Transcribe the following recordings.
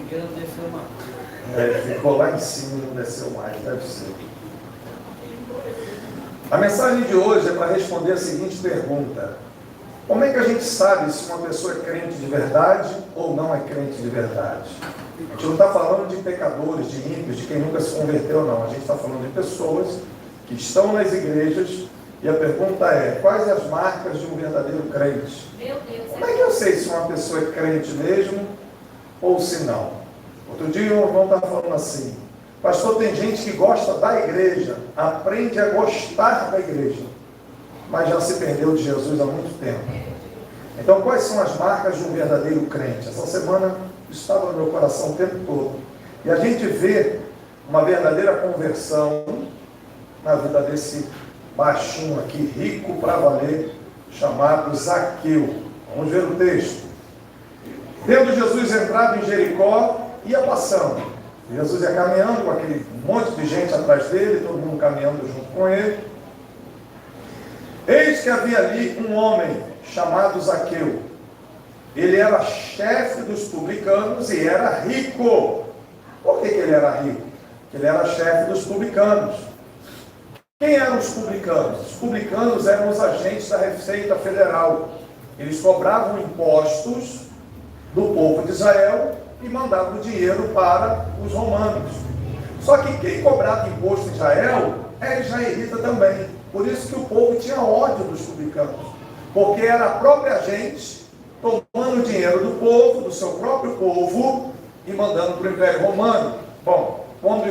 Porque não desceu mais. Ficou lá em cima e não desceu mais, deve ser. A mensagem de hoje é para responder a seguinte pergunta: como é que a gente sabe se uma pessoa é crente de verdade ou não é crente de verdade? A gente não está falando de pecadores, de ímpios, de quem nunca se converteu, não. A gente está falando de pessoas que estão nas igrejas e a pergunta é: quais as marcas de um verdadeiro crente? Meu Deus. Como é que eu sei se uma pessoa é crente mesmo ou se não? Outro dia um irmão estava falando assim: pastor, tem gente que gosta da igreja, aprende a gostar da igreja, mas já se perdeu de Jesus há muito tempo. Então, quais são as marcas de um verdadeiro crente? Essa semana isso estava no meu coração o tempo todo. E a gente vê uma verdadeira conversão na vida desse baixinho aqui, rico para valer, chamado Zaqueu. Vamos ver o texto. Tendo Jesus entrado em Jericó, ia passando. Jesus ia caminhando com aquele monte de gente atrás dele, todo mundo caminhando junto com ele. Eis que havia ali um homem chamado Zaqueu. Ele era chefe dos publicanos e era rico. Por que ele era rico? Porque ele era chefe dos publicanos. Quem eram os publicanos? Os publicanos eram os agentes da Receita Federal. Eles cobravam impostos do povo de Israel e mandavam dinheiro para os romanos. Só que quem cobrava imposto em Israel era israelita também. Por isso que o povo tinha ódio dos publicanos, porque era a própria gente tomando o dinheiro do povo, do seu próprio povo, e mandando para o Império Romano. Bom, quando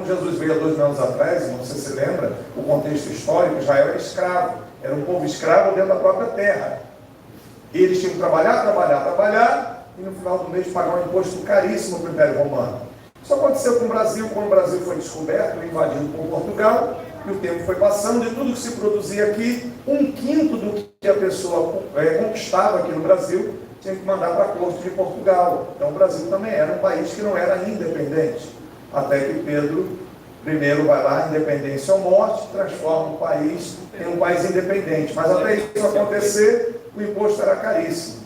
Jesus veio há 2000 anos atrás, não sei se você lembra, o contexto histórico, Israel era escravo, era um povo escravo dentro da própria terra. E eles tinham que trabalhar, e no final do mês pagar um imposto caríssimo para o Império Romano. Isso aconteceu com o Brasil, quando o Brasil foi descoberto, invadido por Portugal, e o tempo foi passando, e tudo que se produzia aqui, 1/5 do que a pessoa conquistava aqui no Brasil, tinha que mandar para a corte de Portugal. Então o Brasil também era um país que não era independente, até que Pedro I vai lá, independência ou morte, transforma o país em um país independente. Mas até isso acontecer, o imposto era caríssimo.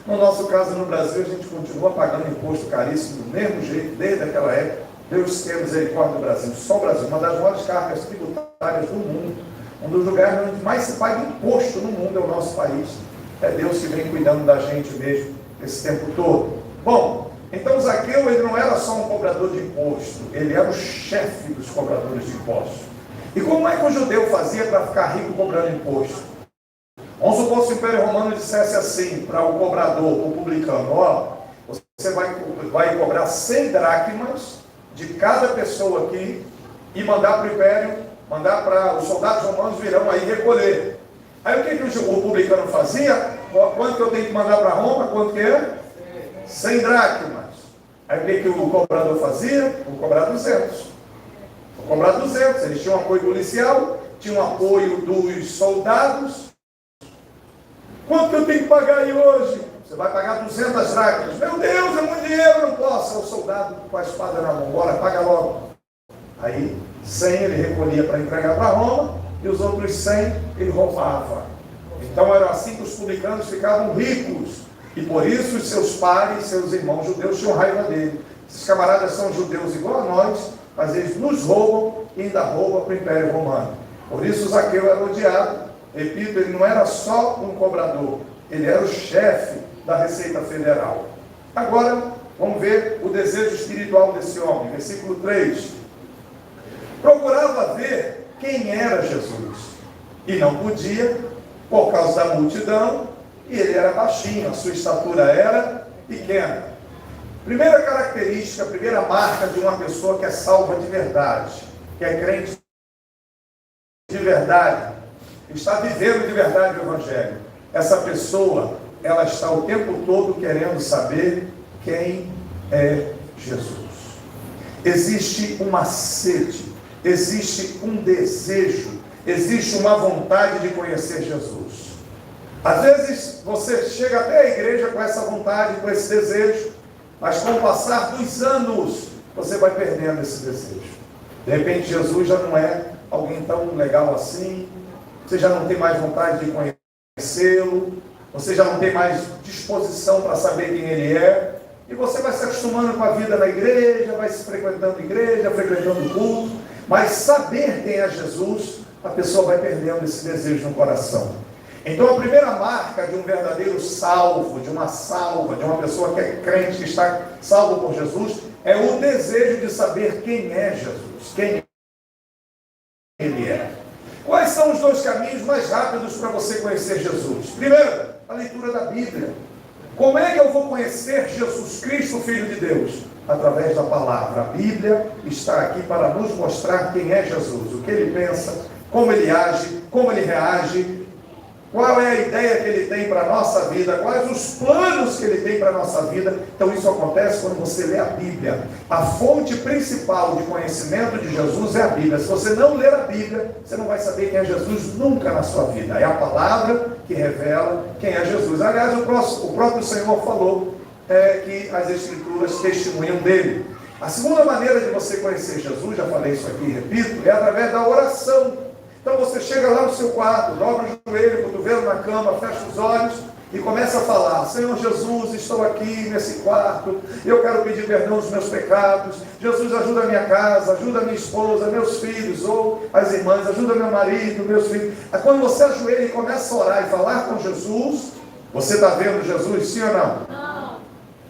No nosso caso, no Brasil, a gente continua pagando imposto caríssimo do mesmo jeito, desde aquela época. Deus tenha misericórdia do Brasil. Só o Brasil, uma das maiores cargas tributárias do mundo. Um dos lugares onde mais se paga imposto no mundo é o nosso país. É Deus que vem cuidando da gente mesmo esse tempo todo. Bom, então Zaqueu, ele não era só um cobrador de imposto, ele era o chefe dos cobradores de imposto. E como é que o judeu fazia para ficar rico cobrando imposto? Vamos supor se o Império Romano dissesse assim para o cobrador, o publicano: ó, você vai cobrar 100 dracmas de cada pessoa aqui e mandar para o Império, mandar para os soldados romanos virão aí recolher. Aí o que o publicano fazia? Quanto que eu tenho que mandar para Roma? Quanto que é? 100 dracmas. Aí o que o cobrador fazia? Vou cobrar 200. Vou cobrar 200. Eles tinham apoio policial, tinham apoio dos soldados. Quanto que eu tenho que pagar aí hoje? Você vai pagar 200 dracmas. Meu Deus, é muito dinheiro, não posso. É o soldado com a espada na mão. Bora, paga logo. Aí 100 ele recolhia para entregar para Roma e os outros 100 ele roubava. Então era assim que os publicanos ficavam ricos. E por isso os seus pares, seus irmãos judeus tinham raiva dele. Esses camaradas são judeus igual a nós, mas eles nos roubam e ainda roubam para o Império Romano. Por isso Zaqueu era odiado. Repito, ele não era só um cobrador, ele era o chefe da Receita Federal. Agora, vamos ver o desejo espiritual desse homem. Versículo 3. Procurava ver quem era Jesus, e não podia, por causa da multidão, e ele era baixinho, a sua estatura era pequena. Primeira característica, primeira marca de uma pessoa que é salva de verdade, que é crente de verdade, está vivendo de verdade o Evangelho. Essa pessoa, ela está o tempo todo querendo saber quem é Jesus. Existe uma sede, existe um desejo, existe uma vontade de conhecer Jesus. Às vezes você chega até a igreja com essa vontade, com esse desejo, mas com o passar dos anos, você vai perdendo esse desejo. De repente Jesus já não é alguém tão legal assim, você já não tem mais vontade de conhecê-lo, você já não tem mais disposição para saber quem ele é, e você vai se acostumando com a vida na igreja, vai se frequentando igreja, frequentando culto, mas saber quem é Jesus, a pessoa vai perdendo esse desejo no coração. Então a primeira marca de um verdadeiro salvo, de uma salva, de uma pessoa que é crente, que está salvo por Jesus, é o desejo de saber quem é Jesus, quem Ele é. Quais são os dois caminhos mais rápidos para você conhecer Jesus? Primeiro, a leitura da Bíblia. Como é que eu vou conhecer Jesus Cristo, Filho de Deus? Através da palavra. A Bíblia está aqui para nos mostrar quem é Jesus, o que Ele pensa, como Ele age, como Ele reage, qual é a ideia que Ele tem para a nossa vida, quais os planos que Ele tem para a nossa vida. Então isso acontece quando você lê a Bíblia. A fonte principal de conhecimento de Jesus é a Bíblia. Se você não ler a Bíblia, você não vai saber quem é Jesus nunca na sua vida. É a palavra que revela quem é Jesus. Aliás, o próprio Senhor falou que as Escrituras testemunham dele. A segunda maneira de você conhecer Jesus, já falei isso aqui e repito, é através da oração. Então você chega lá no seu quarto, dobra o joelho, cotovelo na cama, fecha os olhos e começa a falar: Senhor Jesus, estou aqui nesse quarto, eu quero pedir perdão dos meus pecados. Jesus, ajuda a minha casa, ajuda a minha esposa, meus filhos, ou as irmãs, ajuda meu marido, meus filhos. Aí quando você ajoelha e começa a orar e falar com Jesus, você está vendo Jesus, sim ou não? Não.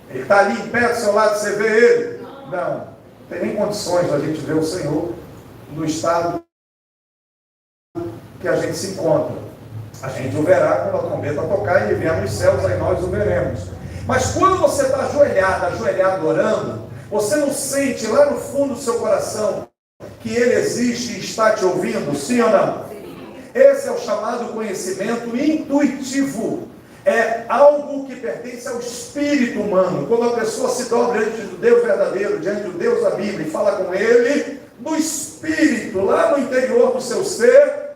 Ele está ali em pé do seu lado, você vê Ele? Não. Não tem nem condições da gente ver o Senhor no estado que a gente se encontra. A gente o verá quando a trombeta tocar e ele vier nos céus, aí nós o veremos. Mas quando você está ajoelhado orando, você não sente lá no fundo do seu coração que Ele existe e está te ouvindo, sim ou não? Sim. Esse é o chamado conhecimento intuitivo. É algo que pertence ao espírito humano. Quando a pessoa se dobra diante do Deus verdadeiro, diante do Deus da Bíblia, e fala com Ele, no espírito, lá no interior do seu ser,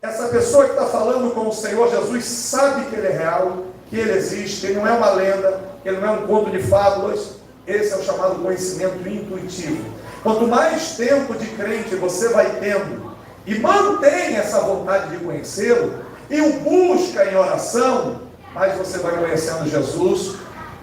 essa pessoa que está falando com o Senhor Jesus sabe que Ele é real, que Ele existe, que Ele não é uma lenda, que Ele não é um conto de fábulas. Esse é o chamado conhecimento intuitivo. Quanto mais tempo de crente você vai tendo e mantém essa vontade de conhecê-lo e o busca em oração, mais você vai conhecendo Jesus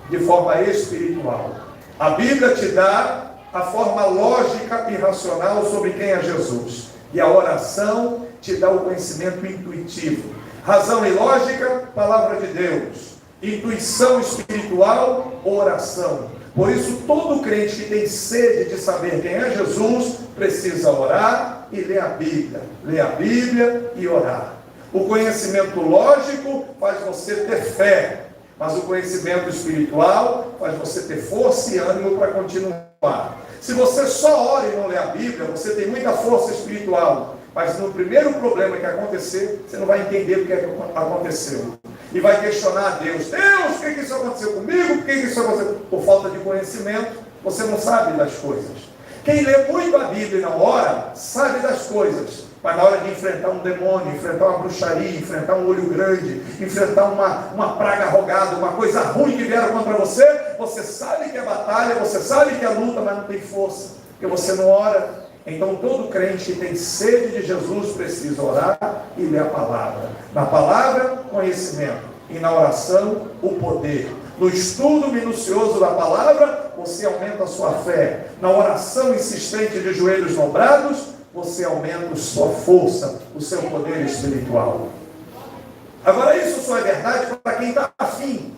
de forma espiritual. A Bíblia te dá a forma lógica e racional sobre quem é Jesus, e a oração te dá o conhecimento intuitivo. Razão e lógica, palavra de Deus. Intuição espiritual, oração. Por isso, todo crente que tem sede de saber quem é Jesus, precisa orar e ler a Bíblia. Ler a Bíblia e orar. O conhecimento lógico faz você ter fé, mas o conhecimento espiritual faz você ter força e ânimo para continuar. Se você só ora e não lê a Bíblia, você tem muita força espiritual, mas no primeiro problema que acontecer, você não vai entender o que é que aconteceu. E vai questionar a Deus: Deus, por que isso aconteceu comigo? Por que isso aconteceu? Por falta de conhecimento, você não sabe das coisas. Quem lê muito a Bíblia e não ora, sabe das coisas. Mas na hora de enfrentar um demônio, enfrentar uma bruxaria, enfrentar um olho grande, enfrentar uma praga rogada, uma coisa ruim que vieram contra você, você sabe que é batalha, você sabe que é luta, mas não tem força, porque você não ora. Então todo crente que tem sede de Jesus precisa orar e ler a palavra. Na palavra, conhecimento, e na oração, o poder. No estudo minucioso da palavra, você aumenta a sua fé. Na oração insistente de joelhos dobrados, você aumenta a sua força, o seu poder espiritual. Agora, isso só é verdade para quem está afim,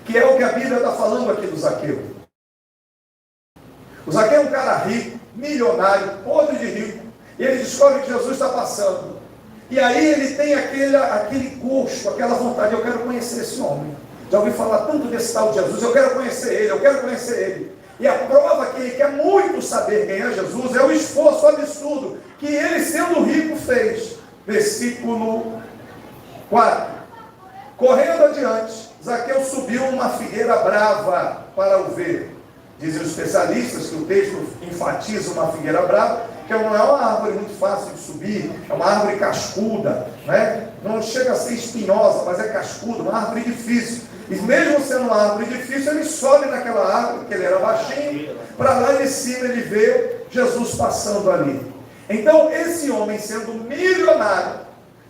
que é o que a Bíblia está falando aqui do Zaqueu. O Zaqueu é um cara rico, milionário, podre de rico, e ele descobre que Jesus está passando. E aí ele tem aquele gosto, aquela vontade: eu quero conhecer esse homem. Já ouvi falar tanto desse tal de Jesus, eu quero conhecer ele, eu quero conhecer ele. E a prova que ele quer muito saber quem é Jesus é o esforço absurdo que ele, sendo rico, fez. Versículo 4. Correndo adiante, Zaqueu subiu uma figueira brava para o ver. Dizem os especialistas que o texto enfatiza uma figueira brava, que não é uma árvore muito fácil de subir, é uma árvore cascuda, né? Não chega a ser espinhosa, mas é cascuda, uma árvore difícil. E mesmo sendo uma árvore difícil, ele sobe naquela árvore, porque ele era baixinho, para lá de cima ele vê Jesus passando ali. Então esse homem, sendo milionário,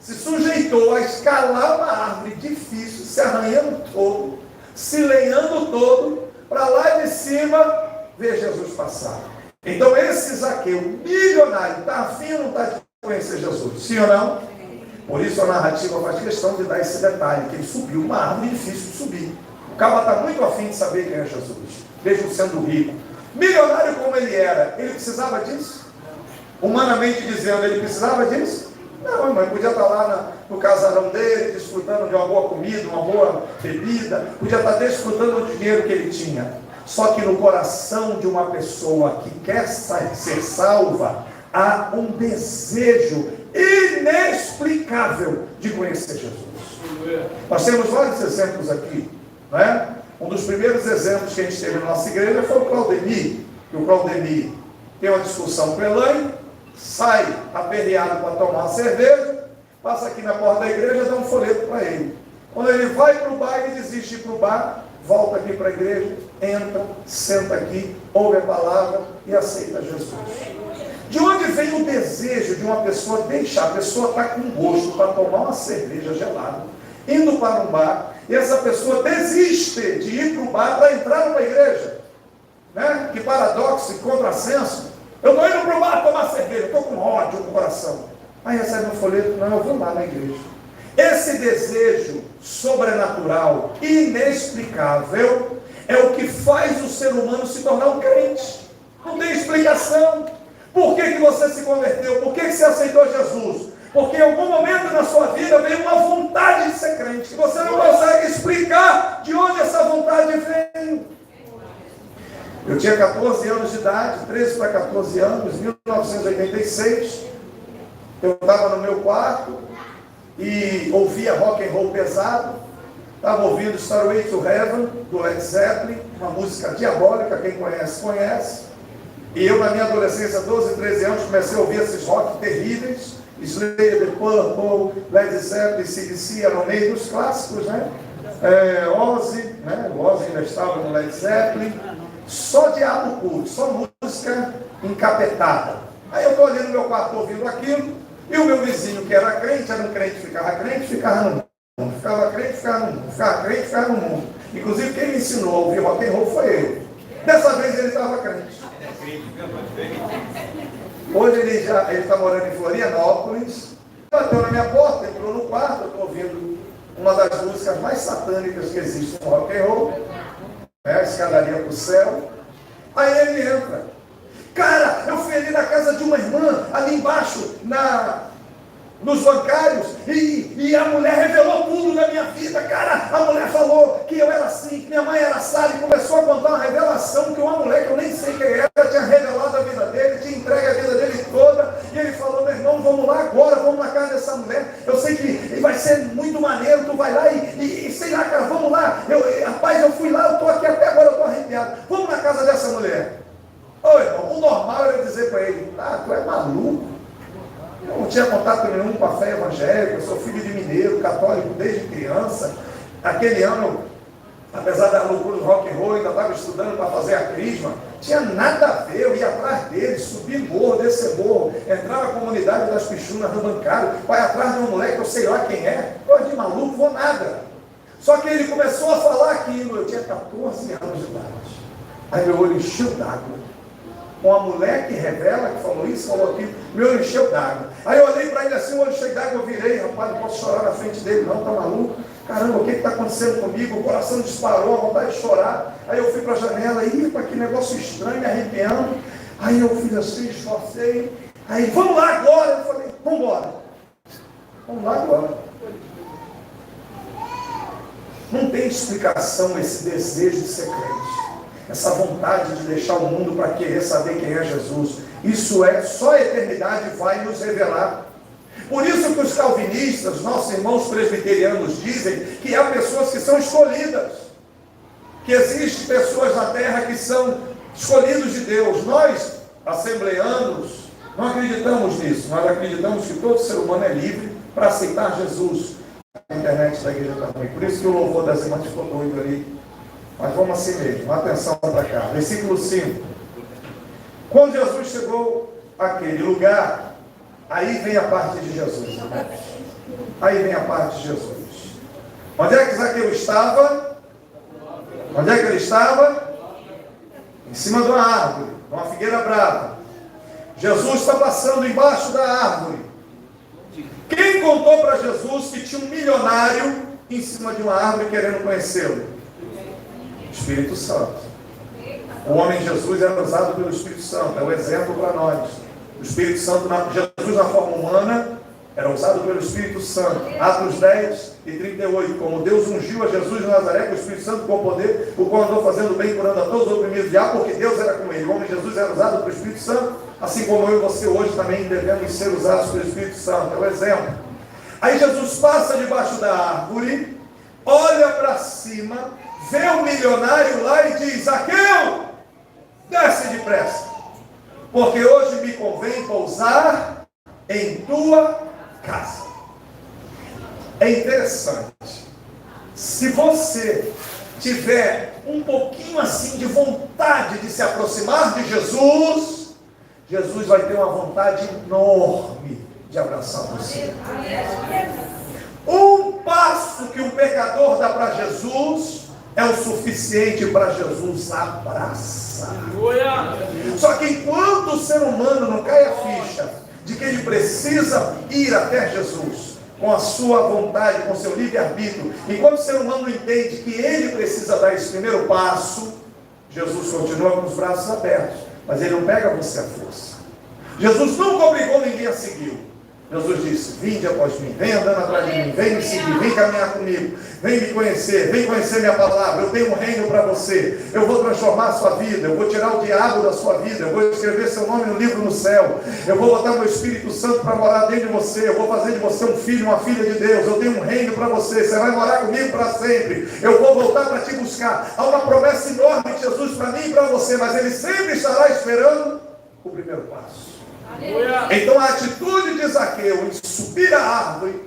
se sujeitou a escalar uma árvore difícil, se arranhando todo, se lenhando todo, para lá de cima ver Jesus passar. Então esse Zaqueu, milionário, está afim ou não está de conhecer Jesus? Sim ou não? Por isso a narrativa faz questão de dar esse detalhe, que ele subiu uma árvore difícil de subir. O cara está muito afim de saber quem é Jesus, mesmo sendo rico. Milionário como ele era, ele precisava disso? Humanamente dizendo, ele precisava disso? Não, irmão, ele podia estar lá no casarão dele, desfrutando de uma boa comida, uma boa bebida, podia estar desfrutando do dinheiro que ele tinha. Só que no coração de uma pessoa que quer ser salva, há um desejo inexplicável de conhecer Jesus. Nós temos vários exemplos aqui, não é? Um dos primeiros exemplos que a gente teve na nossa igreja foi o Claudemir. E o Claudemir tem uma discussão com o Elaine, sai aperreado para tomar uma cerveja, passa aqui na porta da igreja e dá um folheto para ele. Quando ele vai para o bar, ele desiste de ir para o bar, volta aqui para a igreja, entra, senta aqui, ouve a palavra e aceita Jesus. De onde vem o desejo de uma pessoa deixar? A pessoa está com gosto para tomar uma cerveja gelada, indo para um bar, e essa pessoa desiste de ir para o bar para entrar numa igreja. Né? Que paradoxo e contrassenso. Eu estou indo para o bar tomar cerveja, estou com ódio no coração. Aí recebe um folheto, não, eu vou lá na igreja. Esse desejo sobrenatural, inexplicável, é o que faz o ser humano se tornar um crente. Não tem explicação. Por que você se converteu? Por que você aceitou Jesus? Porque em algum momento na sua vida veio uma vontade de ser crente, que você não consegue explicar de onde essa vontade veio. Eu tinha 14 anos de idade, 13 para 14 anos, 1986. Eu estava no meu quarto e ouvia rock and roll pesado. Estava ouvindo Stairway to Heaven, do Led Zeppelin, uma música diabólica, quem conhece, conhece. E eu, na minha adolescência, 12, 13 anos, comecei a ouvir esses rock terríveis. Slayer, The Purple, Led Zeppelin, CDC, eram meio dos clássicos, né? Ozzy, né? O Ozzy ainda estava no Led Zeppelin. Só diabo puro, só música encapetada. Aí eu estou ali no meu quarto ouvindo aquilo, e o meu vizinho, que era um crente, ficava no mundo. Ficava crente, ficava no mundo. Ficava crente, ficava no mundo. Inclusive, quem me ensinou a ouvir rock and roll foi eu. Dessa vez ele estava crente. Hoje ele está morando em Florianópolis. Bateu na minha porta, entrou no quarto, eu estou ouvindo uma das músicas mais satânicas que existe no rock and roll, a Escadaria para o Céu. Aí ele entra. Cara, eu fui ali na casa de uma irmã, ali embaixo, nos bancários, e a mulher revelou tudo na minha vida. Cara, a mulher falou que eu era assim, que minha mãe era assada, e começou a contar uma revelação que uma mulher que eu nem sei quem era, tinha revelado a vida dele, tinha entregue a vida dele toda. E ele falou: meu irmão, vamos lá agora, vamos na casa dessa mulher, eu sei que vai ser muito maneiro, tu vai lá e sei lá, cara, vamos lá. Rapaz, eu fui lá, eu estou aqui até agora, eu estou arrepiado. Vamos na casa dessa mulher. Ô irmão, o normal era dizer para ele: tu é maluco? Eu não tinha contato nenhum com a fé evangélica, eu sou filho de mineiro, católico desde criança. Aquele ano, apesar da loucura do rock and roll, ainda estava estudando para fazer a crisma, tinha nada a ver. Eu ia atrás dele, subir morro, descer morro, entrar na comunidade das Pichunas no bancário, vai atrás de um moleque, eu sei lá quem é, pô, de maluco, vou nada. Só que ele começou a falar aquilo, eu tinha 14 anos de idade. Aí meu olho encheu d'água. Uma mulher que revela, que falou isso, falou aquilo, meu olho encheu d'água. Aí eu olhei para ele assim, o olho cheio d'água, eu virei: rapaz, não posso chorar na frente dele não, tá maluco? Caramba, o que está acontecendo comigo? O coração disparou, a vontade de chorar. Aí eu fui para a janela, para que negócio estranho, me arrepiando. Aí eu fiz assim, esforcei. Aí, vamos lá agora. Eu falei: vamos embora. Vamos lá agora. Não tem explicação esse desejo de ser crente. Essa vontade de deixar o mundo para querer saber quem é Jesus. Isso só a eternidade vai nos revelar. Por isso que os calvinistas, nossos irmãos presbiterianos, dizem que há pessoas que são escolhidas. Que existem pessoas na terra que são escolhidos de Deus. Nós, assembleanos, não acreditamos nisso. Nós acreditamos que todo ser humano é livre para aceitar Jesus. A internet da igreja também. Por isso que o louvor das irmãs ficou doido ali. Mas vamos assim mesmo, atenção para cá. Versículo 5. Quando Jesus chegou àquele lugar, aí vem a parte de Jesus, irmãos. Aí vem a parte de Jesus. Onde é que Zaqueu estava? Onde é que ele estava? em cima de uma árvore, uma figueira brava. Jesus está passando embaixo da árvore. Quem contou para Jesus que tinha um milionário em cima de uma árvore querendo conhecê-lo? Espírito Santo. O homem Jesus era usado pelo Espírito Santo, é o exemplo para nós. O Espírito Santo, Jesus na forma humana, era usado pelo Espírito Santo. Atos 10 e 38. Como Deus ungiu a Jesus de Nazaré com o Espírito Santo com poder, o qual andou fazendo bem, curando a todos os oprimidos de ar, porque Deus era com ele. O homem Jesus era usado pelo Espírito Santo, assim como eu e você hoje também devemos ser usados pelo Espírito Santo. É o exemplo. Aí Jesus passa debaixo da árvore, olha para cima, vê o milionário lá e diz: Zaqueu, desce depressa, porque hoje me convém pousar em tua casa. É interessante, se você tiver um pouquinho assim de vontade de se aproximar de Jesus, Jesus vai ter uma vontade enorme de abraçar você. Um passo que um pecador dá para Jesus é o suficiente para Jesus abraçar. Só que enquanto o ser humano não cai a ficha de que ele precisa ir até Jesus com a sua vontade, com o seu livre-arbítrio, enquanto o ser humano não entende que ele precisa dar esse primeiro passo, Jesus continua com os braços abertos, mas ele não pega você à força. Jesus nunca obrigou ninguém a segui-lo. Jesus disse: vinde após mim, vem andando atrás de mim, vem me seguir, vem caminhar comigo, vem me conhecer, vem conhecer minha palavra. Eu tenho um reino para você, eu vou transformar a sua vida, eu vou tirar o diabo da sua vida, eu vou escrever seu nome no livro no céu, eu vou botar meu Espírito Santo para morar dentro de você, eu vou fazer de você um filho, uma filha de Deus, eu tenho um reino para você, você vai morar comigo para sempre, eu vou voltar para te buscar. Há uma promessa enorme de Jesus para mim e para você, mas ele sempre estará esperando o primeiro passo. Então a atitude de Zaqueu em subir a árvore,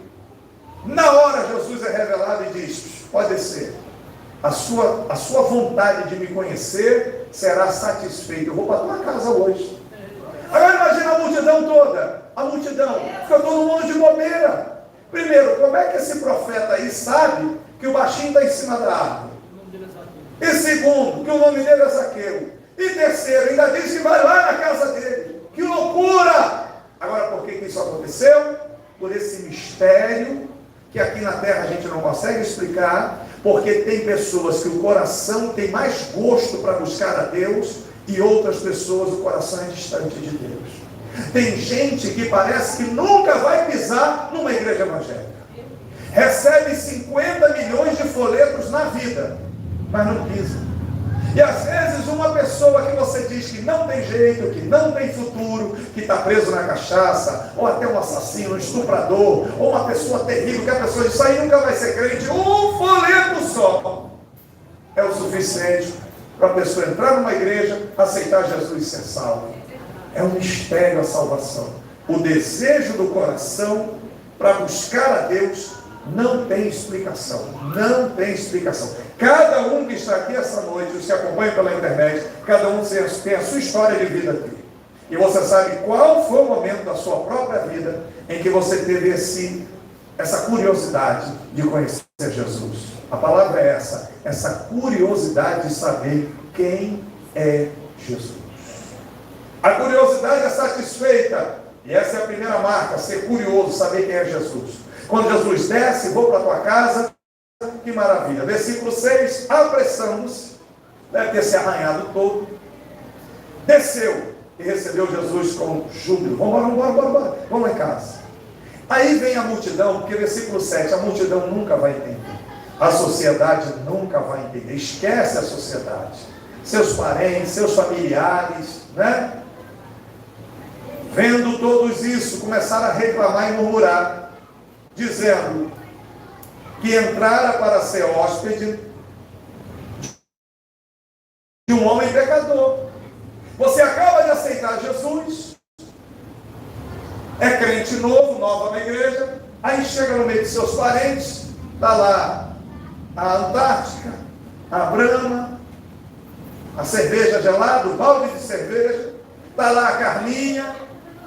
na hora Jesus é revelado e diz: pode descer, a sua vontade de me conhecer será satisfeita, eu vou para a tua casa hoje. Agora imagina a multidão toda, fica todo mundo de bobeira. Primeiro, como é que esse profeta aí sabe que o baixinho está em cima da árvore? E segundo, que o nome dele é Zaqueu. E terceiro, ainda diz que vai lá na casa dele. Que loucura! Agora, por que isso aconteceu? Por esse mistério que aqui na terra a gente não consegue explicar, porque tem pessoas que o coração tem mais gosto para buscar a Deus e outras pessoas o coração é distante de Deus. Tem gente que parece que nunca vai pisar numa igreja evangélica. Recebe 50 milhões de folhetos na vida, mas não pisa. E às vezes uma pessoa que você diz que não tem jeito, que não tem futuro, que está preso na cachaça, ou até um assassino, um estuprador, ou uma pessoa terrível, que a pessoa diz: isso aí nunca vai ser crente, um folheto só é o suficiente para a pessoa entrar numa igreja, aceitar Jesus e ser salvo. É um mistério a salvação. O desejo do coração para buscar a Deus não tem explicação. Não tem explicação. Cada um que está aqui essa noite, os que acompanham pela internet, cada um tem a sua história de vida aqui. E você sabe qual foi o momento da sua própria vida em que você teve essa curiosidade de conhecer Jesus. A palavra é essa curiosidade de saber quem é Jesus. A curiosidade é satisfeita. E essa é a primeira marca, ser curioso, saber quem é Jesus. Quando Jesus desce: vou para a tua casa, que maravilha. Versículo 6, apressamos, deve ter se arranhado todo, desceu e recebeu Jesus com júbilo. Vamos lá em casa. Aí vem a multidão, porque versículo 7, a multidão nunca vai entender, a sociedade nunca vai entender, esquece a sociedade, seus parentes, seus familiares, né? Vendo todos isso, começaram a reclamar e murmurar, dizendo que entrara para ser hóspede de um homem pecador. Você acaba de aceitar Jesus, é crente novo, nova na igreja, aí chega no meio de seus parentes, está lá a Antártica, a Brahma, a cerveja gelada, o balde de cerveja, está lá a Carlinha,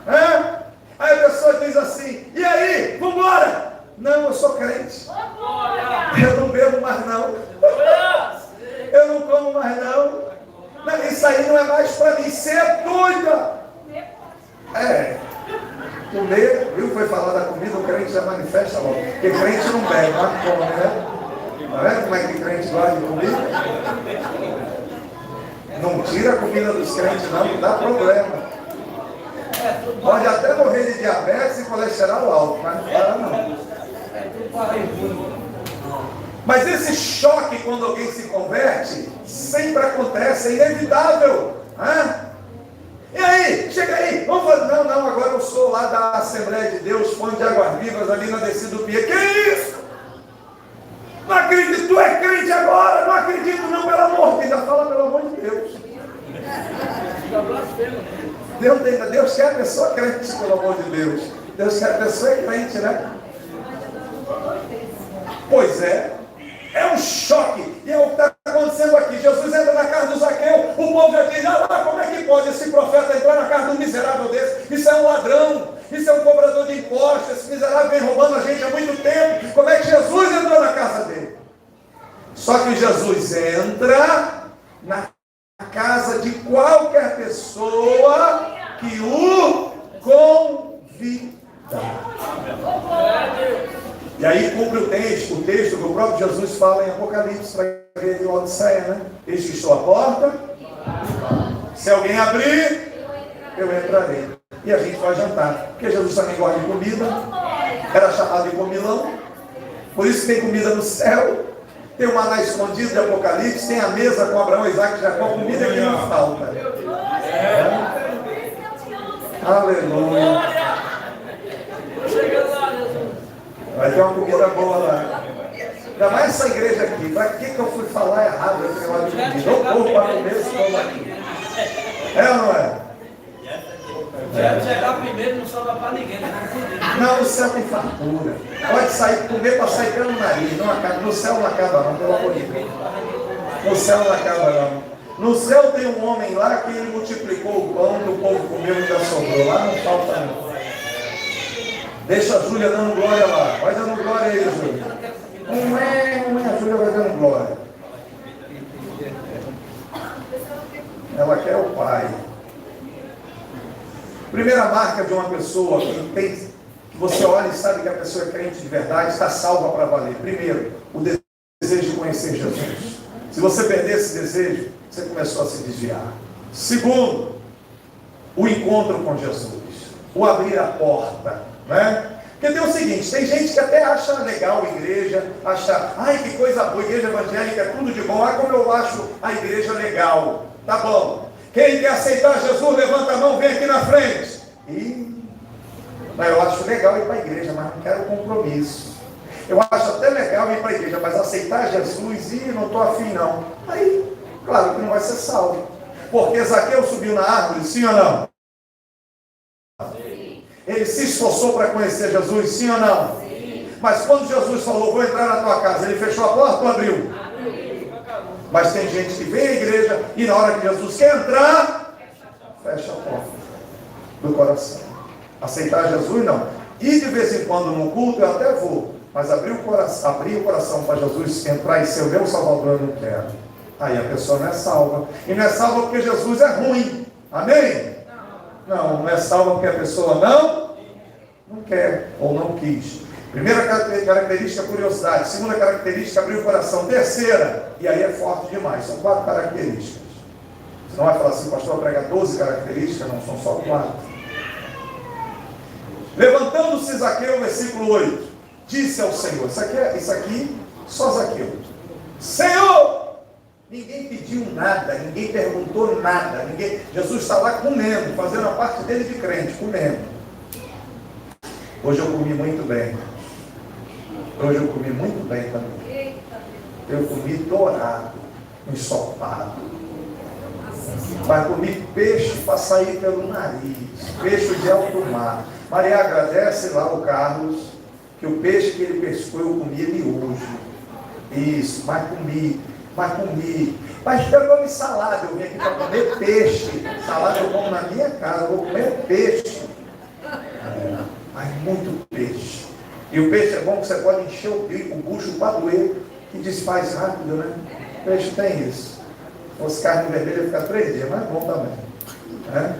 né? Aí a pessoa diz assim: e aí, vamos embora? Não, eu sou crente, eu não bebo mais não, eu não como mais não, Não, isso aí não é mais para mim. Você é doida. Comer, viu? Foi falar da comida, o crente já manifesta logo. Porque crente não bebe, mas come, né? Tá vendo como é que crente gosta de comida? Não tira a comida dos crentes, não dá problema. Pode até morrer de diabetes e colesterol alto, mas não para não. Mas esse choque quando alguém se converte, sempre acontece, é inevitável. E aí, chega aí, vamos fazer. Não, agora eu sou lá da Assembleia de Deus, Fonte de Águas Vivas, ali na descida do Pia. Que isso? Não acredito, tu é crente agora? Não acredito não, pelo amor de Deus. Ainda fala pelo amor de Deus. Deus quer a pessoa crente, pelo amor de Deus. Deus quer a pessoa crente, né? Pois é um choque, e é o que está acontecendo aqui. Jesus entra na casa do Zaqueu, o povo já diz, como é que pode esse profeta entrar na casa de um miserável desse? Isso é um ladrão, isso é um cobrador de impostos, esse miserável vem roubando a gente há muito tempo. Como é que Jesus entrou na casa dele? Só que Jesus entra na casa de qualquer pessoa que o convida. E aí cumpre o texto que o próprio Jesus fala em Apocalipse para a igreja de Laodiceia, né? Eis que estou à porta, se alguém abrir, eu entrarei. E a gente vai jantar, porque Jesus também gosta de comida, era chamado de comilão, por isso tem comida no céu, tem o maná escondido de Apocalipse, tem a mesa com Abraão, Isaac e Jacó, comida que não falta. Aleluia. Vai ter uma comida boa lá. Ainda mais essa igreja aqui. Para que eu fui falar errado esse negócio de comida? Eu corro para comer esse povo aqui. É ou não é? Chegar primeiro não sobra para ninguém. Não, no céu tem fartura. Pode sair, comer para sair pelo nariz. Não acaba. No céu não acaba não, pelo amor de Deus. No céu não acaba não. No céu tem um homem lá que ele multiplicou o pão que o povo comeu e ainda sobrou. Lá não falta não. Deixa a Júlia dando glória lá. Vai dando glória aí, Júlia. A Júlia vai dando glória. Ela quer o Pai. Primeira marca de uma pessoa que você olha e sabe que a pessoa é crente de verdade, está salva para valer. Primeiro, o desejo de conhecer Jesus. Se você perder esse desejo, você começou a se desviar. Segundo, o encontro com Jesus. O abrir a porta. Né? Porque tem o seguinte, tem gente que até acha legal a igreja, acha, que coisa boa, igreja evangélica é tudo de bom, como eu acho a igreja legal. Tá bom. Quem quer aceitar Jesus, levanta a mão, vem aqui na frente. Mas eu acho legal ir para a igreja, mas não quero compromisso. Eu acho até legal ir para a igreja, mas aceitar Jesus, não estou afim não. Aí, claro que não vai ser salvo. Porque Zaqueu subiu na árvore, sim ou não? Ele se esforçou para conhecer Jesus, sim ou não? Sim. Mas quando Jesus falou, vou entrar na tua casa, ele fechou a porta ou abriu? Abriu. Mas tem gente que vem à igreja e na hora que Jesus quer entrar, fecha a porta do coração. Aceitar Jesus, não. E de vez em quando no culto eu até vou, mas abrir o coração para Jesus entrar e ser o meu Salvador eu não quero. Aí a pessoa não é salva. E não é salva porque Jesus é ruim. Amém? Não é salva porque a pessoa não quer ou não quis. Primeira característica, curiosidade. Segunda característica, abrir o coração. Terceira, e aí é forte demais, são 4 características. Você não vai falar assim, pastor, prega 12 características, não, são só 4. Levantando-se Zaqueu, versículo 8, disse ao Senhor, isso aqui só Zaqueu. Senhor! Ninguém pediu nada, ninguém perguntou nada, Jesus está lá comendo, fazendo a parte dele de crente, comendo. Hoje eu comi muito bem. Também. Eu comi dourado, ensopado. Mas comi peixe para sair pelo nariz, peixe de alto mar. Maria, agradece lá o Carlos, que o peixe que ele pescou eu comi ele hoje. Isso, mas comi. Mas pegou-me salada, eu vim aqui para comer peixe. Salada eu como na minha casa, eu vou comer peixe. Mas muito peixe. E o peixe é bom que você pode encher o bucho para doer, que desfaz rápido, né? O peixe tem isso. Se fosse carne vermelha, ia ficar 3 dias, mas bom também. Né?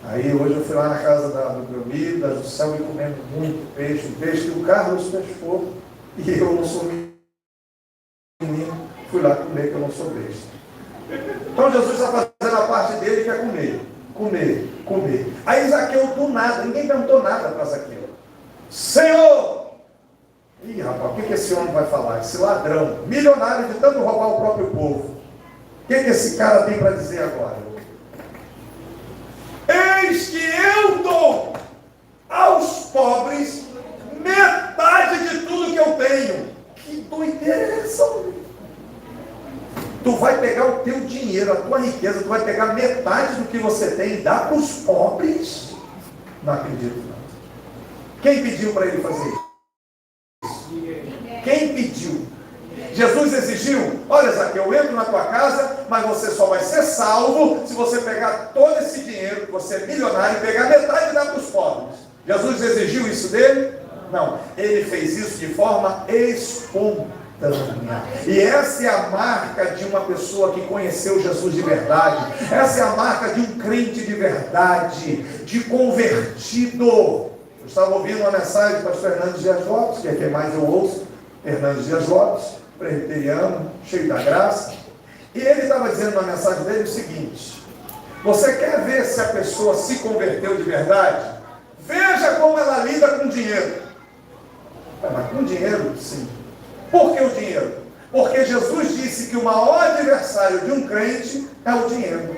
Aí hoje eu fui lá na casa do meu amigo, da Juscel, e comendo muito peixe. Peixe que o Carlos pescou, e eu não sou menino, fui lá comer, que eu não sou besta. Então Jesus está fazendo a parte dele, que é comer, comer, comer. Aí Zaqueu do nada, ninguém perguntou nada para Zaqueu. Senhor! Ih, rapaz, o que esse homem vai falar? Esse ladrão, milionário de tanto roubar o próprio povo. O que esse cara tem para dizer agora? Eis que eu dou aos pobres metade de tudo que eu tenho. Que doideira é essa, homem? Tu vai pegar o teu dinheiro, a tua riqueza, tu vai pegar metade do que você tem e dar para os pobres? Não acredito, não. Quem pediu para ele fazer isso? Quem pediu? Jesus exigiu: olha, Zaqueu, eu entro na tua casa, mas você só vai ser salvo se você pegar todo esse dinheiro, que você é milionário, e pegar metade e dar para os pobres. Jesus exigiu isso dele? Não. Ele fez isso de forma espontânea. E essa é a marca de uma pessoa que conheceu Jesus de verdade. Essa é a marca de um crente de verdade, de convertido. Eu estava ouvindo uma mensagem do pastor Hernandes Dias Lopes, que é quem mais eu ouço, Hernandes Dias Lopes, presbiteriano, cheio da graça. E ele estava dizendo na mensagem dele o seguinte: você quer ver se a pessoa se converteu de verdade? Veja como ela lida com dinheiro. Mas com dinheiro, sim. Por que o dinheiro? Porque Jesus disse que o maior adversário de um crente é o dinheiro.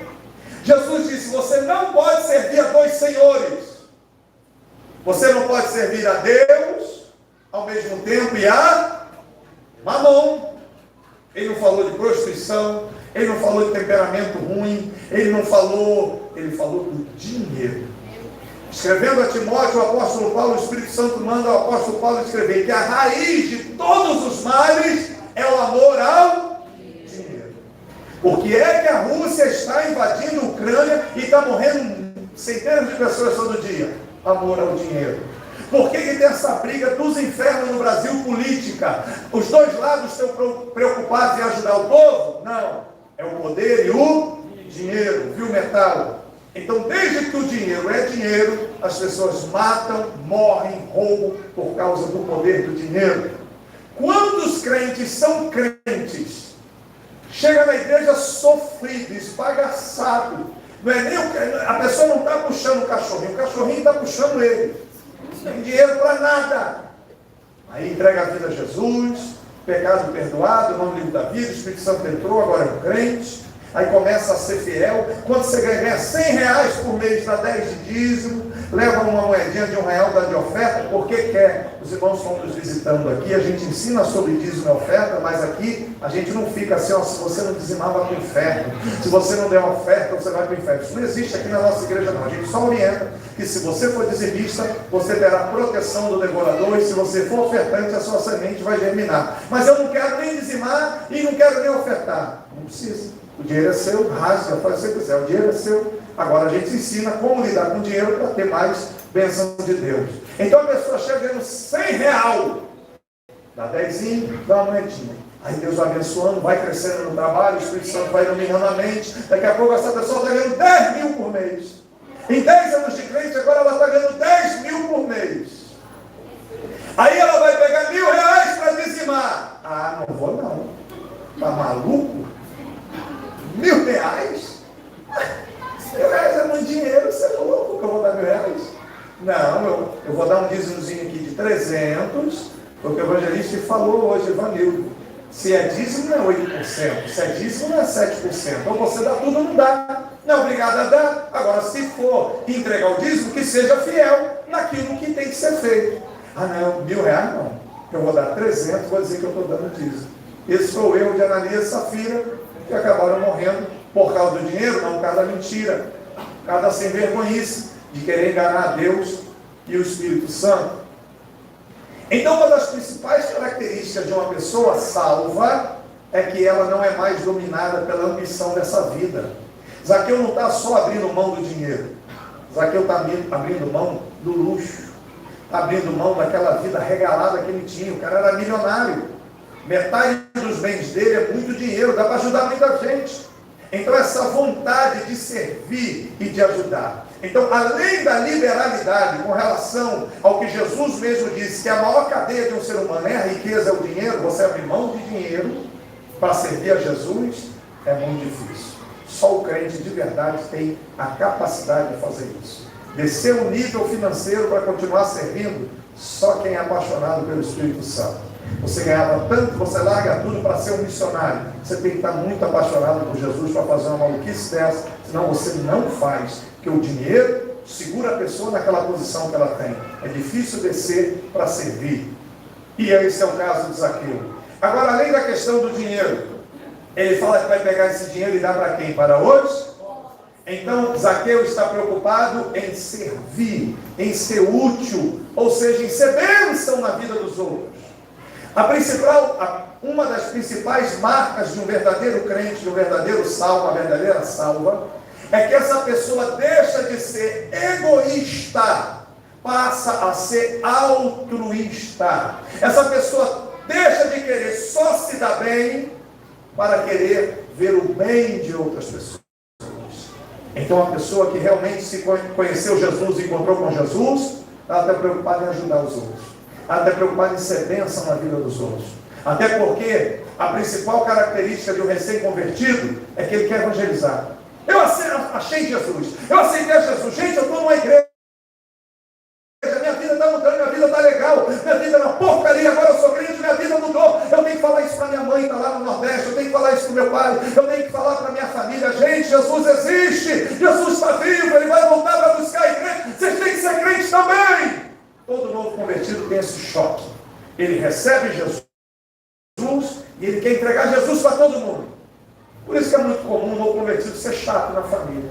Jesus disse: você não pode servir a 2 senhores. Você não pode servir a Deus ao mesmo tempo e a Mamon. Ele não falou de prostituição, ele não falou de temperamento ruim, ele falou do dinheiro. Escrevendo a Timóteo, o apóstolo Paulo, o Espírito Santo manda o apóstolo Paulo escrever que a raiz de todos os males é o amor ao dinheiro. Por que é que a Rússia está invadindo a Ucrânia e está morrendo centenas de pessoas todo dia? Amor ao dinheiro. Por que tem essa briga dos infernos no Brasil política? Os dois lados estão preocupados em ajudar o povo? Não. É o poder e o dinheiro, viu, metal? Então, desde que o dinheiro é dinheiro, as pessoas matam, morrem, roubam por causa do poder do dinheiro. Quantos crentes são crentes? Chega na igreja sofrido, esbagaçado. Não é nem a pessoa não está puxando o cachorrinho está puxando ele. Não tem dinheiro para nada. Aí entrega a vida a Jesus, pecado perdoado, nome livre da vida, o Espírito Santo entrou, agora é um crente. Aí começa a ser fiel. Quando você ganha 100 reais por mês, dá 10 de dízimo, leva uma moedinha de R$1, dá de oferta, porque quer. Os irmãos estão nos visitando aqui, a gente ensina sobre dízimo e oferta, mas aqui a gente não fica assim: ó, se você não dizimar, vai para o inferno. Se você não der oferta, você vai para o inferno. Isso não existe aqui na nossa igreja, não. A gente só orienta que se você for dizimista, você terá proteção do devorador, e se você for ofertante, a sua semente vai germinar. Mas eu não quero nem dizimar e não quero nem ofertar. Não precisa. O dinheiro é seu, rasga, faz o que você quiser. O dinheiro é seu. Agora a gente ensina como lidar com o dinheiro para ter mais bênção de Deus. Então a pessoa chega ganhando 100 reais, dá 10, dá uma moedinha. Aí Deus vai abençoando, vai crescendo no trabalho, o Espírito Santo vai iluminando a mente. Daqui a pouco essa pessoa está ganhando 10 mil por mês. Em 10 anos de crente, agora ela está ganhando 10 mil por mês. Aí ela vai pegar R$1.000 para dizimar. Ah, não vou não. Está maluco? R$1.000? R$1.000 é muito dinheiro, você é louco que eu vou dar R$1.000? Não, eu vou dar um dízimozinho aqui de 300, porque o evangelista falou hoje, Evanildo. Se é dízimo não é 8%, se é dízimo não é 7%. Ou você dá tudo ou não dá. Não é obrigado a dar. Agora, se for entregar o dízimo, que seja fiel naquilo que tem que ser feito. Ah não, R$1.000 não. Eu vou dar 300, vou dizer que eu estou dando dízimo. Esse foi o erro de Ananias e Safira, que acabaram morrendo por causa do dinheiro, não por causa da mentira, por causa da sem-vergonhice, de querer enganar a Deus e o Espírito Santo. Então, uma das principais características de uma pessoa salva é que ela não é mais dominada pela ambição dessa vida. Zaqueu não está só abrindo mão do dinheiro. Zaqueu está abrindo mão do luxo, está abrindo mão daquela vida regalada que ele tinha. O cara era milionário. Metade dos bens dele é muito dinheiro, dá para ajudar muita gente. Então essa vontade de servir e de ajudar. Então, além da liberalidade com relação ao que Jesus mesmo disse, que a maior cadeia de um ser humano é a riqueza, é o dinheiro, você abrir mão de dinheiro para servir a Jesus, é muito difícil. Só o crente de verdade tem a capacidade de fazer isso. Descer o nível financeiro para continuar servindo, só quem é apaixonado pelo Espírito Santo. Você ganhava tanto, você larga tudo para ser um missionário. Você tem que estar muito apaixonado por Jesus para fazer uma maluquice dessa, senão você não faz, porque o dinheiro segura a pessoa naquela posição que ela tem. É difícil descer para servir. E esse é o caso de Zaqueu. Agora, além da questão do dinheiro, ele fala que vai pegar esse dinheiro e dar para quem? Para hoje? Então, Zaqueu está preocupado em servir, em ser útil, ou seja, em ser bênção na vida dos outros. Uma das principais marcas de um verdadeiro crente, de um verdadeiro salvo, uma verdadeira salva, é que essa pessoa deixa de ser egoísta, passa a ser altruísta. Essa pessoa deixa de querer só se dar bem para querer ver o bem de outras pessoas. Então, a pessoa que realmente se conheceu Jesus e encontrou com Jesus, ela está preocupada em ajudar os outros. Ela está preocupada em ser bênção na vida dos outros. Até porque a principal característica de um recém-convertido é que ele quer evangelizar. Eu achei Jesus, eu aceitei Jesus. Gente, eu estou numa igreja, minha vida está mudando, minha vida está legal, minha vida é uma porcaria, agora eu sou crente, minha vida mudou. Eu tenho que falar isso para minha mãe, está lá no Nordeste, eu tenho que falar isso para o meu pai, eu tenho que falar para minha família. Gente, Jesus existe, Jesus está vivo, Ele vai voltar para buscar a igreja, vocês têm que ser crentes também. Todo novo convertido tem esse choque. Ele recebe Jesus e ele quer entregar Jesus para todo mundo. Por isso que é muito comum um novo convertido ser chato na família.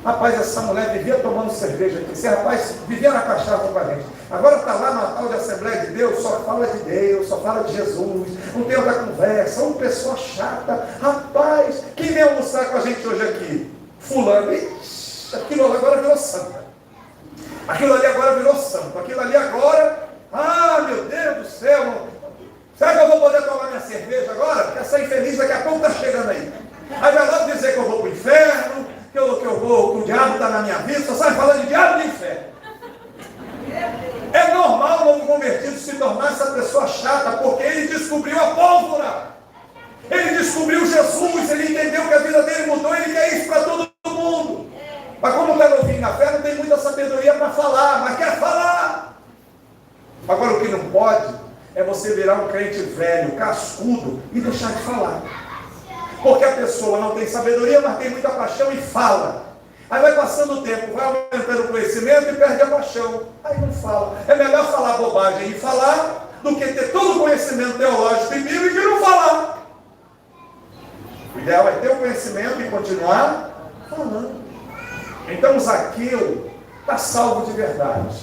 Rapaz, essa mulher vivia tomando cerveja aqui. Esse rapaz vivia na cachaça com a gente. Agora está lá na tal de Assembleia de Deus, só fala de Deus, só fala de Jesus. Não tem outra conversa. Uma pessoa chata. Rapaz, quem vem almoçar com a gente hoje aqui? Fulano. Ixi, aquilo agora virou santa. Aquilo ali agora virou santo. Aquilo ali agora, meu Deus do céu. Será que eu vou poder tomar minha cerveja agora? Porque essa infeliz daqui a pouco está chegando aí. Aí vai logo dizer que eu vou para o inferno, que o diabo está na minha vida, só sai falando de diabo e de inferno. É normal o novo convertido se tornar essa pessoa chata, porque ele descobriu a pólvora. Ele descobriu Jesus, ele entendeu que a vida dele mudou, ele quer isso para todo mundo. Mas como está novinho na fé, não tem muita sabedoria para falar, mas quer falar. Agora o que não pode é você virar um crente velho, cascudo, e deixar de falar. Porque a pessoa não tem sabedoria, mas tem muita paixão e fala. Aí vai passando o tempo, vai aumentando o conhecimento e perde a paixão. Aí não fala. É melhor falar bobagem e falar, do que ter todo o conhecimento teológico e bíblico e não falar. O ideal é ter o conhecimento e continuar falando. Então Zaqueu está salvo de verdade.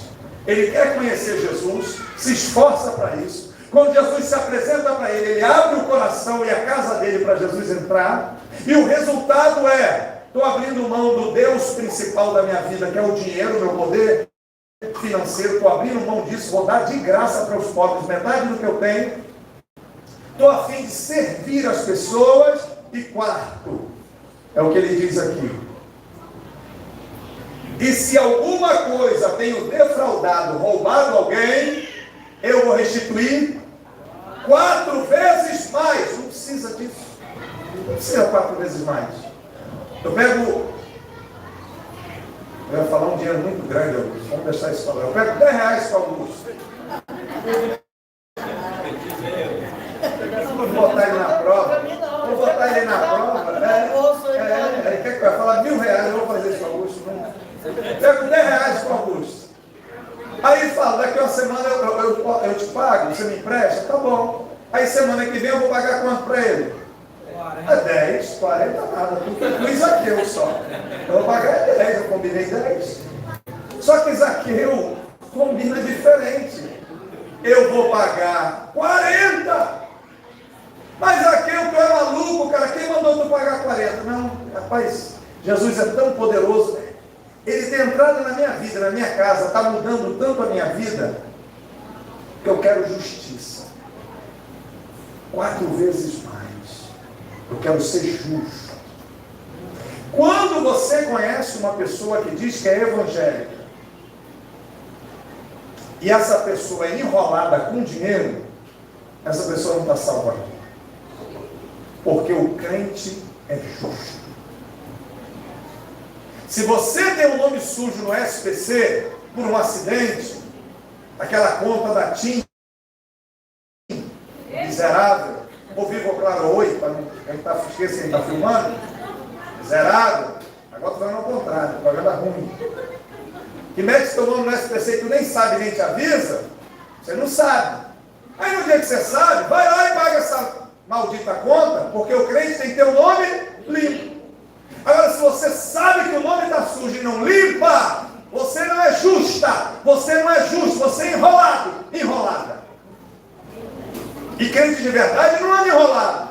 Ele quer conhecer Jesus, se esforça para isso. Quando Jesus se apresenta para ele abre o coração e a casa dele para Jesus entrar. E o resultado é, estou abrindo mão do Deus principal da minha vida, que é o dinheiro, meu poder financeiro. Estou abrindo mão disso, vou dar de graça para os pobres, metade do que eu tenho. Estou a fim de servir as pessoas. E quarto, é o que ele diz aqui. E se alguma coisa tenho defraudado, roubado alguém, eu vou restituir 4 vezes mais. Não precisa disso. Não precisa 4 vezes mais. Eu ia falar um dinheiro muito grande, Augusto. Vamos deixar isso falar. Eu pego 10 reais para o Augusto. Vou botar ele na prova. Vou botar ele na prova. Ele quer que eu falar 1.000 reais. Eu vou fazer isso para o Augusto. Pego 10 reais para o Augusto. Aí ele fala, daqui uma semana eu te pago, você me empresta? Tá bom. Aí semana que vem eu vou pagar quanto para ele? 10, 40, nada. Tudo Zaqueu só. Eu vou pagar 10, eu combinei 10. Só que Zaqueu combina diferente. Eu vou pagar 40. Mas Zaqueu, tu é maluco, cara. Quem mandou tu pagar 40? Não, rapaz, Jesus é tão poderoso. Ele tem entrado na minha vida, na minha casa, está mudando tanto a minha vida, que eu quero justiça. 4 vezes mais. Eu quero ser justo. Quando você conhece uma pessoa que diz que é evangélica, e essa pessoa é enrolada com dinheiro, essa pessoa não está salva ainda. Porque o crente é justo. Se você deu um nome sujo no SPC por um acidente, aquela conta da TIM, miserável, ou vivo claro, oi, para não esquecer quem está filmando, miserável, agora estou falando ao contrário, propaganda ruim. Que mete seu nome no SPC e tu nem sabe, nem te avisa, você não sabe. Aí no dia que você sabe, vai lá e paga essa maldita conta, porque o crente tem que ter o nome limpo. Agora, se você sabe que o nome está sujo e não limpa, você não é justa, você não é justo, você é enrolado, enrolada. E crente de verdade não anda enrolado.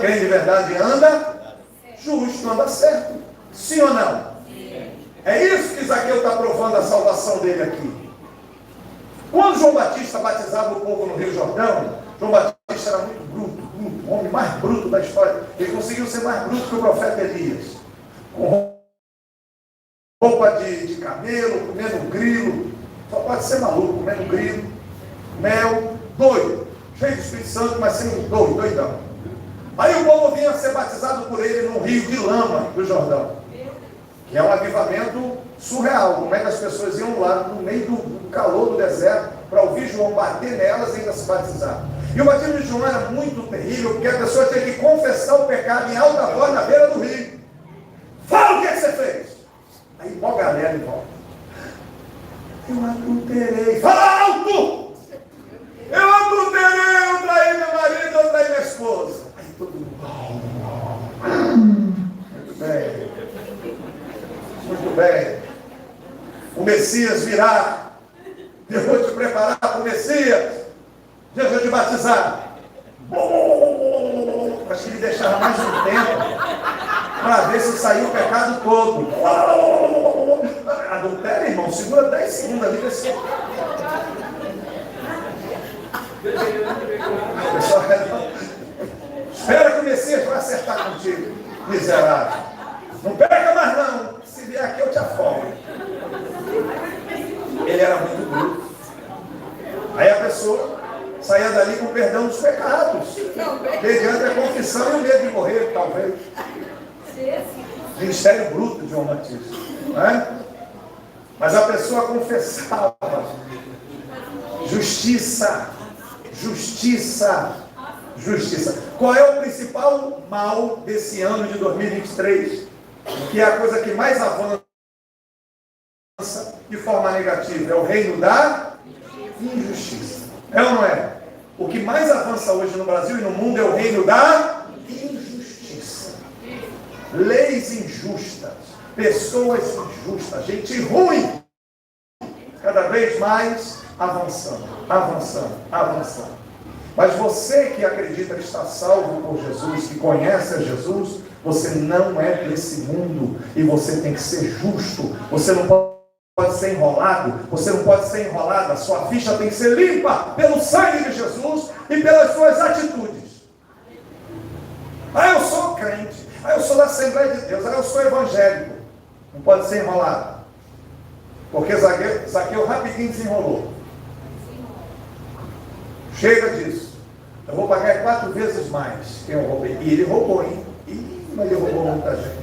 Crente de verdade anda justo, anda certo. Sim ou não? É isso que Zaqueu está provando a salvação dele aqui. Quando João Batista batizava o povo no Rio Jordão, João Batista era muito bruto, o homem mais bruto da história. Ele conseguiu ser mais bruto que o profeta Elias. Com roupa de camelo, comendo grilo. Só pode ser maluco, comendo grilo, mel, doido. Cheio de Espírito Santo, mas sendo doidão. Aí o povo vinha ser batizado por ele num rio de lama do Jordão. Que é um avivamento surreal. Como é que as pessoas iam lá no meio do calor do deserto para ouvir João bater nelas e ainda se batizar. E o batismo de João era muito terrível, porque a pessoa tinha que confessar o pecado em alta voz na beira do rio. Fala o que você fez. Aí uma galera em volta. Eu adulterei. Fala alto! Eu adulterei, eu traí meu marido, eu traí minha esposa. Aí todo mundo. Muito bem. Muito bem. O Messias virá. Eu vou te preparar para o Messias. Deixa eu te batizar. Acho que ele deixava mais um tempo para ver se saiu o pecado todo. Adultério, irmão, segura 10 segundos ali. Espera que o Messias vai acertar contigo, miserável. Não perca mais não. Se vier aqui eu te afogo. Ele era muito bruto. Aí a pessoa saía dali com perdão dos pecados, mediante a confissão e o medo de morrer, talvez. Ministério bruto de João Batista, né? Mas a pessoa confessava. Justiça, justiça, justiça. Qual é o principal mal desse ano de 2023? Que é a coisa que mais avança de forma negativa, é o reino da injustiça. É ou não é? O que mais avança hoje no Brasil e no mundo é o reino da injustiça. Leis injustas, pessoas injustas, gente ruim, cada vez mais avançando, avançando, avançando. Mas você que acredita que está salvo por Jesus, que conhece a Jesus, você não é desse mundo e você tem que ser justo. Você não pode ser enrolado, você não pode ser enrolada. Sua ficha tem que ser limpa pelo sangue de Jesus e pelas suas atitudes. Eu sou crente, eu sou da Assembleia de Deus, eu sou evangélico. Não pode ser enrolado, porque Zaqueu rapidinho desenrolou. Chega disso. Eu vou pagar 4 vezes mais que eu roubei. E ele roubou, hein? Mas ele roubou muita gente.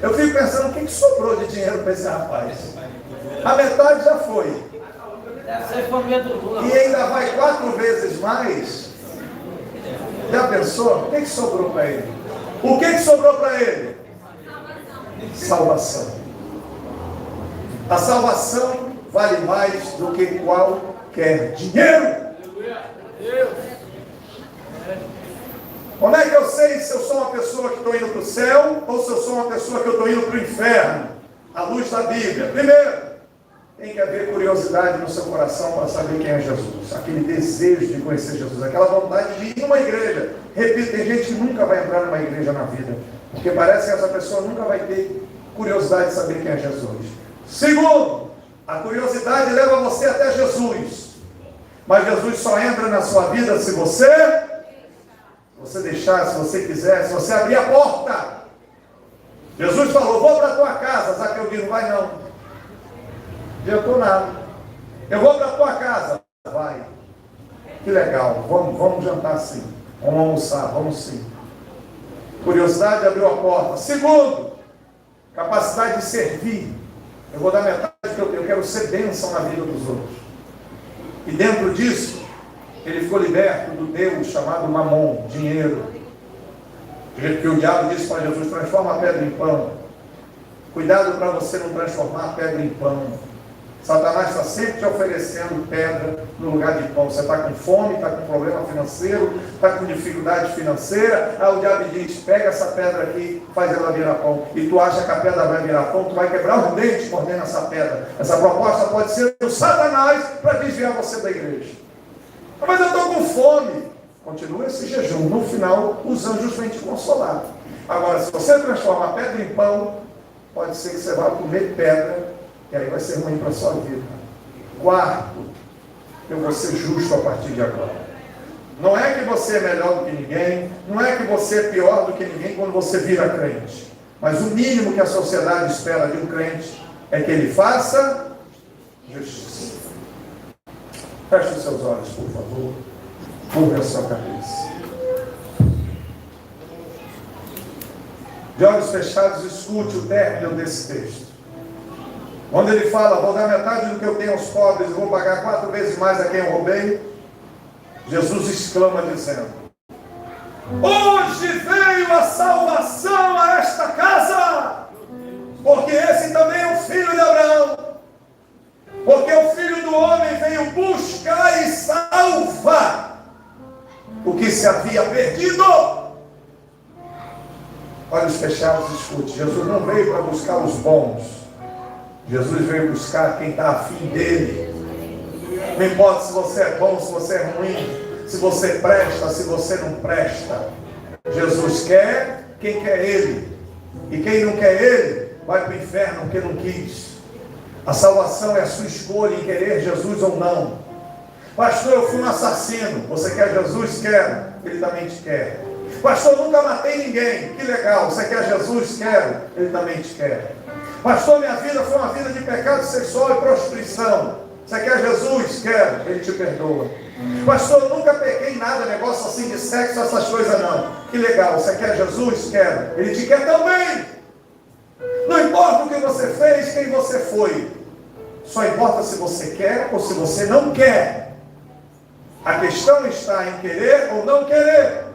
Eu fico pensando, o que sobrou de dinheiro para esse rapaz? A metade já foi. E ainda vai 4 vezes mais. Já pensou? O que sobrou para ele? O que sobrou para ele? Salvação. A salvação vale mais do que qualquer dinheiro. Como é que eu sei se eu sou uma pessoa que estou indo para o céu ou se eu sou uma pessoa que eu estou indo para o inferno? À luz da Bíblia. Primeiro, tem que haver curiosidade no seu coração para saber quem é Jesus. Aquele desejo de conhecer Jesus, aquela vontade de ir numa igreja. Repito, tem gente que nunca vai entrar numa igreja na vida, porque parece que essa pessoa nunca vai ter curiosidade de saber quem é Jesus. Segundo, a curiosidade leva você até Jesus. Mas Jesus só entra na sua vida se você você deixar, se você quiser, se você abrir a porta. Jesus falou, vou para a tua casa. Zaqueu disse, não vai não. Adiantou nada. Eu vou para a tua casa. Vai. Que legal, vamos jantar sim. Vamos almoçar, vamos sim. Curiosidade, abriu a porta. Segundo, capacidade de servir. Eu vou dar metade que eu tenho. Eu quero ser bênção na vida dos outros. E dentro disso, ele ficou liberto do Deus chamado Mamon, dinheiro. Porque o diabo disse para Jesus, transforma a pedra em pão. Cuidado para você não transformar a pedra em pão. Satanás está sempre te oferecendo pedra no lugar de pão. Você está com fome, está com problema financeiro, está com dificuldade financeira. Aí o diabo diz, pega essa pedra aqui, faz ela virar pão. E tu acha que a pedra vai virar pão, tu vai quebrar os dentes mordendo essa pedra. Essa proposta pode ser do Satanás para desviar você da igreja. Mas eu estou com fome. Continua esse jejum. No final, os anjos vêm te consolar. Agora, se você transforma a pedra em pão, pode ser que você vá comer pedra, e aí vai ser ruim para a sua vida. Quarto, eu vou ser justo a partir de agora. Não é que você é melhor do que ninguém, não é que você é pior do que ninguém quando você vira crente. Mas o mínimo que a sociedade espera de um crente é que ele faça justiça. Feche os seus olhos, por favor. Curva a sua cabeça. De olhos fechados, escute o término desse texto. Quando ele fala, vou dar metade do que eu tenho aos pobres, e vou pagar 4 vezes mais a quem eu roubei, Jesus exclama dizendo, hoje veio a salvação a esta casa, porque esse também é o filho de Abraão, porque o filho do homem veio buscar e salvar o que se havia perdido. Olhos fechados, escute, Jesus não veio para buscar os bons, Jesus veio buscar quem está afim dele. Não importa se você é bom, se você é ruim, se você presta, se você não presta. Jesus quer quem quer ele. E quem não quer ele, vai para o inferno porque não quis. A salvação é a sua escolha em querer Jesus ou não. Pastor, eu fui um assassino. Você quer Jesus? Quero. Ele também te quer. Pastor, eu nunca matei ninguém. Que legal. Você quer Jesus? Quero. Ele também te quer. Pastor, minha vida foi uma vida de pecado sexual e prostituição. Você quer Jesus? Quero. Ele te perdoa. Pastor, eu nunca pequei em nada, negócio assim de sexo, essas coisas não. Que legal. Você quer Jesus? Quero. Ele te quer também. Não importa o que você fez, quem você foi. Só importa se você quer ou se você não quer. A questão está em querer ou não querer.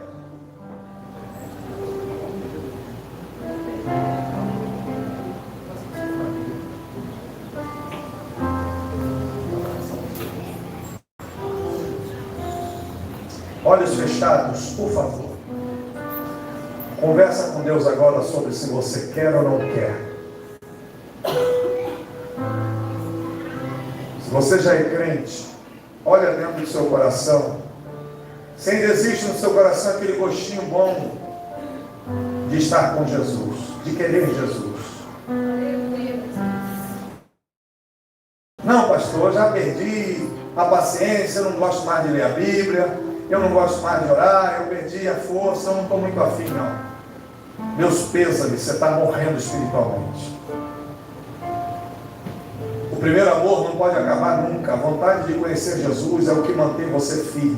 Olhos fechados, por favor. Conversa com Deus agora sobre se você quer ou não quer. Se você já é crente, olha dentro do seu coração. Se ainda existe no seu coração aquele gostinho bom de estar com Jesus, de querer Jesus. Não, pastor, eu já perdi a paciência, eu não gosto mais de ler a Bíblia. Eu não gosto mais de orar, eu perdi a força, eu não estou muito afim, não. Meus pêsames, você está morrendo espiritualmente. O primeiro amor não pode acabar nunca. A vontade de conhecer Jesus é o que mantém você firme.